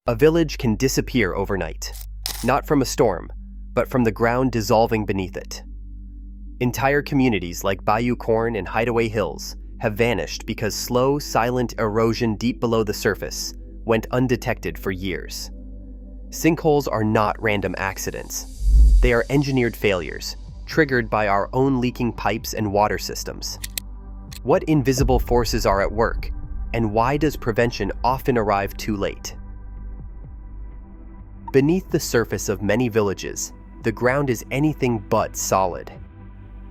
A village can disappear overnight, not from a storm, but from the ground dissolving beneath it. Entire communities like Bayou Corne and Hideaway Hills have vanished because slow, silent erosion deep below the surface went undetected for years. Sinkholes are not random accidents. They are engineered failures, triggered by our own leaking pipes and water systems. What invisible forces are at work, and why does prevention often arrive too late? Beneath the surface of many villages, the ground is anything but solid.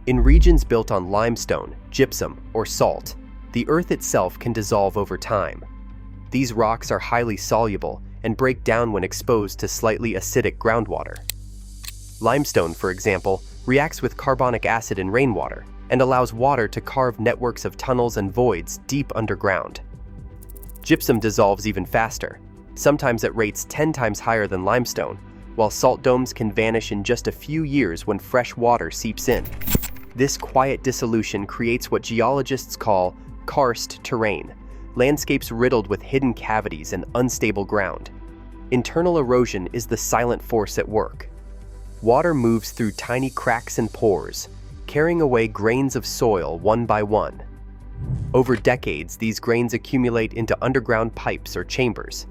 In regions built on limestone, gypsum, or salt, the earth itself can dissolve over time. These rocks are highly soluble and break down when exposed to slightly acidic groundwater. Limestone, for example, reacts with carbonic acid in rainwater and allows water to carve networks of tunnels and voids deep underground. Gypsum dissolves even faster, sometimes at rates 10 times higher than limestone, while salt domes can vanish in just a few years when fresh water seeps in. This quiet dissolution creates what geologists call karst terrain, landscapes riddled with hidden cavities and unstable ground. Internal erosion is the silent force at work. Water moves through tiny cracks and pores, carrying away grains of soil one by one. Over decades, these grains accumulate into underground pipes or chambers.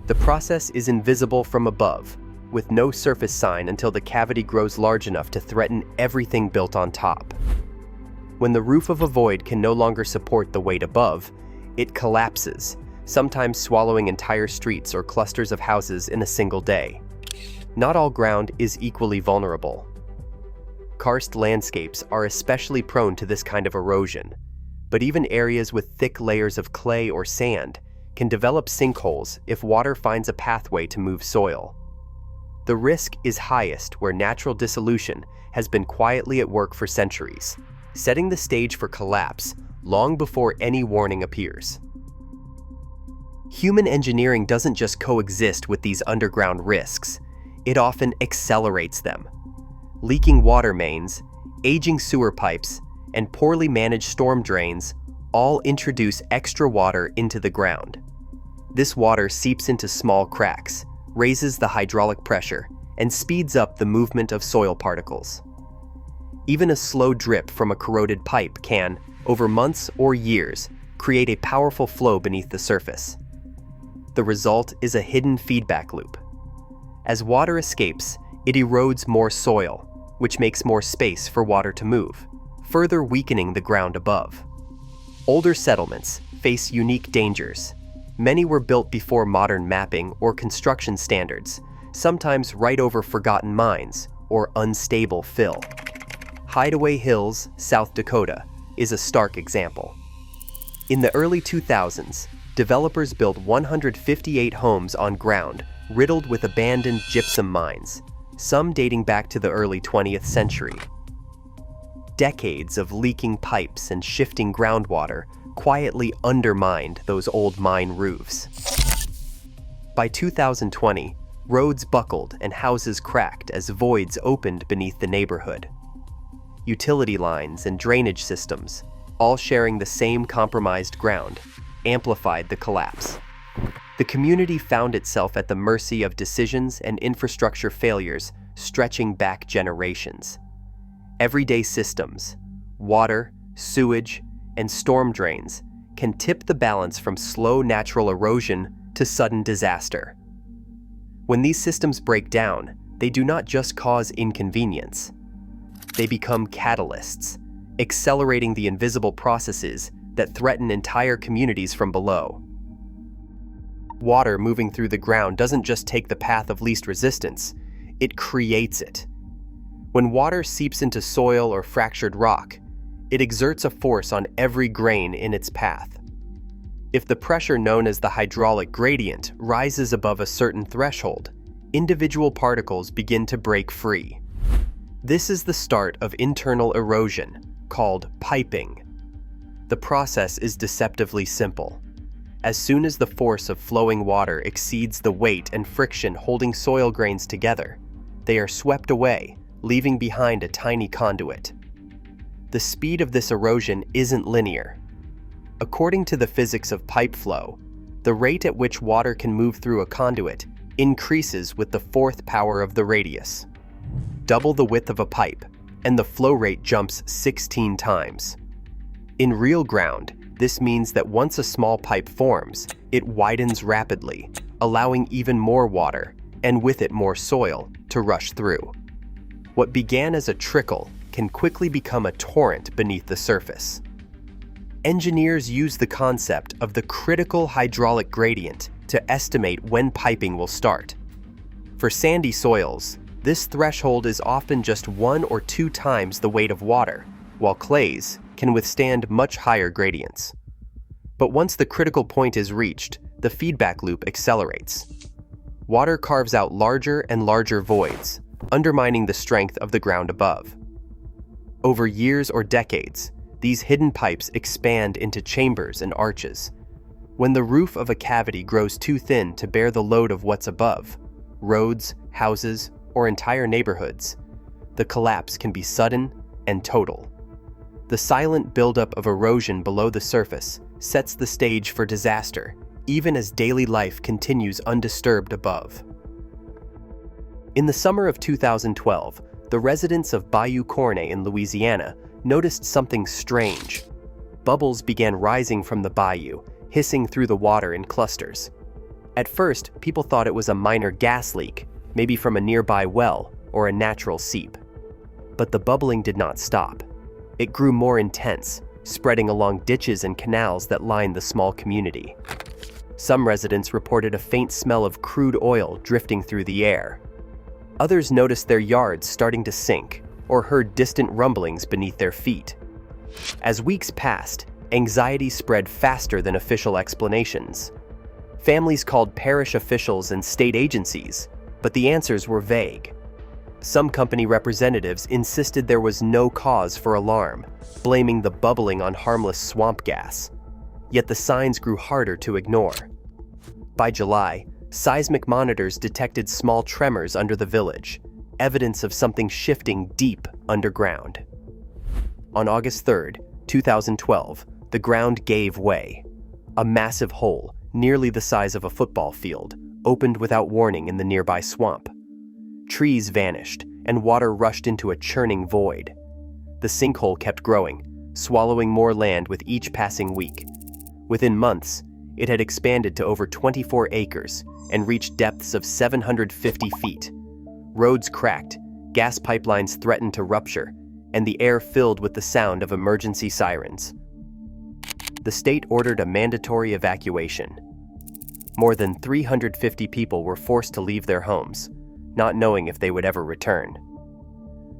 The process is invisible from above, with no surface sign until the cavity grows large enough to threaten everything built on top. When the roof of a void can no longer support the weight above, it collapses, sometimes swallowing entire streets or clusters of houses in a single day. Not all ground is equally vulnerable. Karst landscapes are especially prone to this kind of erosion, but even areas with thick layers of clay or sand can develop sinkholes if water finds a pathway to move soil. The risk is highest where natural dissolution has been quietly at work for centuries, setting the stage for collapse long before any warning appears. Human engineering doesn't just coexist with these underground risks, it often accelerates them. Leaking water mains, aging sewer pipes, and poorly managed storm drains all introduce extra water into the ground. This water seeps into small cracks, raises the hydraulic pressure, and speeds up the movement of soil particles. Even a slow drip from a corroded pipe can, over months or years, create a powerful flow beneath the surface. The result is a hidden feedback loop. As water escapes, it erodes more soil, which makes more space for water to move, further weakening the ground above. Older settlements face unique dangers. Many were built before modern mapping or construction standards, sometimes right over forgotten mines or unstable fill. Hideaway Hills, South Dakota, is a stark example. In the early 2000s, developers built 158 homes on ground riddled with abandoned gypsum mines, some dating back to the early 20th century. Decades of leaking pipes and shifting groundwater quietly undermined those old mine roofs. By 2020, roads buckled and houses cracked as voids opened beneath the neighborhood. Utility lines and drainage systems, all sharing the same compromised ground, amplified the collapse. The community found itself at the mercy of decisions and infrastructure failures stretching back generations. Everyday systems, water, sewage, and storm drains can tip the balance from slow natural erosion to sudden disaster. When these systems break down, they do not just cause inconvenience. They become catalysts, accelerating the invisible processes that threaten entire communities from below. Water moving through the ground doesn't just take the path of least resistance, it creates it. When water seeps into soil or fractured rock, it exerts a force on every grain in its path. If the pressure known as the hydraulic gradient rises above a certain threshold, individual particles begin to break free. This is the start of internal erosion, called piping. The process is deceptively simple. As soon as the force of flowing water exceeds the weight and friction holding soil grains together, they are swept away, leaving behind a tiny conduit. The speed of this erosion isn't linear. According to the physics of pipe flow, The rate at which water can move through a conduit increases with the fourth power of the radius. Double the width of a pipe, and the flow rate jumps 16 times. In real ground, this means that once a small pipe forms, it widens rapidly, allowing even more water, and with it more soil, to rush through. What began as a trickle can quickly become a torrent beneath the surface. Engineers use the concept of the critical hydraulic gradient to estimate when piping will start. For sandy soils, this threshold is often just 1 or 2 times the weight of water, while clays can withstand much higher gradients. But once the critical point is reached, the feedback loop accelerates. Water carves out larger and larger voids, undermining the strength of the ground above. Over years or decades, these hidden pipes expand into chambers and arches. When the roof of a cavity grows too thin to bear the load of what's above, roads, houses, or entire neighborhoods, the collapse can be sudden and total. The silent buildup of erosion below the surface sets the stage for disaster, even as daily life continues undisturbed above. In the summer of 2012, the residents of Bayou Corne in Louisiana noticed something strange. Bubbles began rising from the bayou, hissing through the water in clusters. At first, people thought it was a minor gas leak, maybe from a nearby well or a natural seep. But the bubbling did not stop. It grew more intense, spreading along ditches and canals that lined the small community. Some residents reported a faint smell of crude oil drifting through the air. Others noticed their yards starting to sink or heard distant rumblings beneath their feet. As weeks passed, anxiety spread faster than official explanations. Families called parish officials and state agencies, but the answers were vague. Some company representatives insisted there was no cause for alarm, blaming the bubbling on harmless swamp gas. Yet the signs grew harder to ignore. By July, seismic monitors detected small tremors under the village, evidence of something shifting deep underground. On August 3, 2012, the ground gave way. A massive hole, nearly the size of a football field, opened without warning in the nearby swamp. Trees vanished, and water rushed into a churning void. The sinkhole kept growing, swallowing more land with each passing week. Within months, it had expanded to over 24 acres and reached depths of 750 feet. Roads cracked, gas pipelines threatened to rupture, and the air filled with the sound of emergency sirens. The state ordered a mandatory evacuation. More than 350 people were forced to leave their homes, not knowing if they would ever return.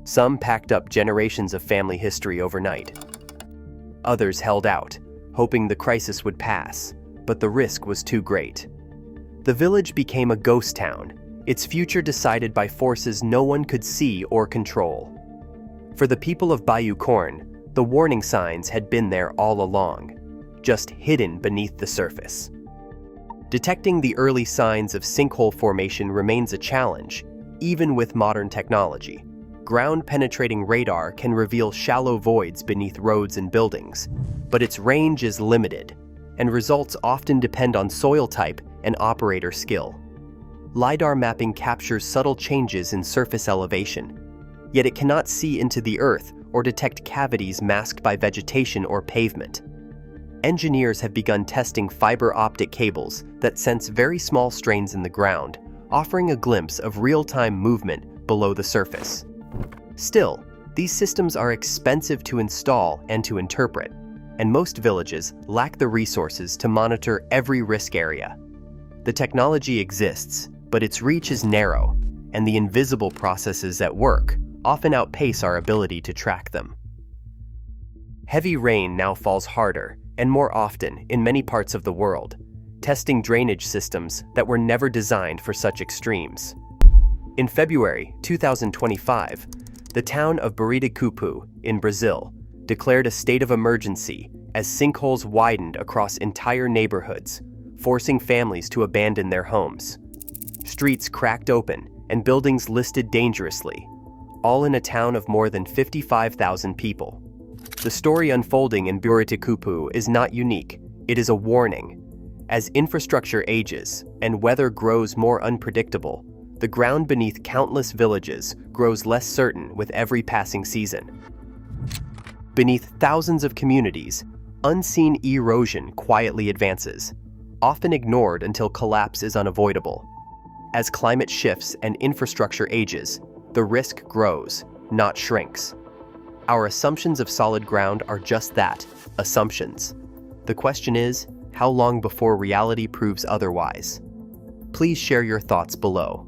Some packed up generations of family history overnight. Others held out, hoping the crisis would pass, but the risk was too great. The village became a ghost town, its future decided by forces no one could see or control. For the people of Bayou Corne, the warning signs had been there all along, just hidden beneath the surface. Detecting the early signs of sinkhole formation remains a challenge, even with modern technology. Ground-penetrating radar can reveal shallow voids beneath roads and buildings, but its range is limited, and results often depend on soil type and operator skill. LiDAR mapping captures subtle changes in surface elevation, yet it cannot see into the earth or detect cavities masked by vegetation or pavement. Engineers have begun testing fiber optic cables that sense very small strains in the ground, offering a glimpse of real-time movement below the surface. Still, these systems are expensive to install and to interpret, and most villages lack the resources to monitor every risk area. The technology exists, but its reach is narrow, and the invisible processes at work often outpace our ability to track them. Heavy rain now falls harder and more often in many parts of the world, testing drainage systems that were never designed for such extremes. In February 2025, the town of Baritacupu in Brazil declared a state of emergency as sinkholes widened across entire neighborhoods, forcing families to abandon their homes. Streets cracked open and buildings listed dangerously, all in a town of more than 55,000 people. The story unfolding in Baritacupu is not unique, it is a warning. As infrastructure ages and weather grows more unpredictable, the ground beneath countless villages grows less certain with every passing season. Beneath thousands of communities, unseen erosion quietly advances, often ignored until collapse is unavoidable. As climate shifts and infrastructure ages, the risk grows, not shrinks. Our assumptions of solid ground are just that, assumptions. The question is, how long before reality proves otherwise? Please share your thoughts below.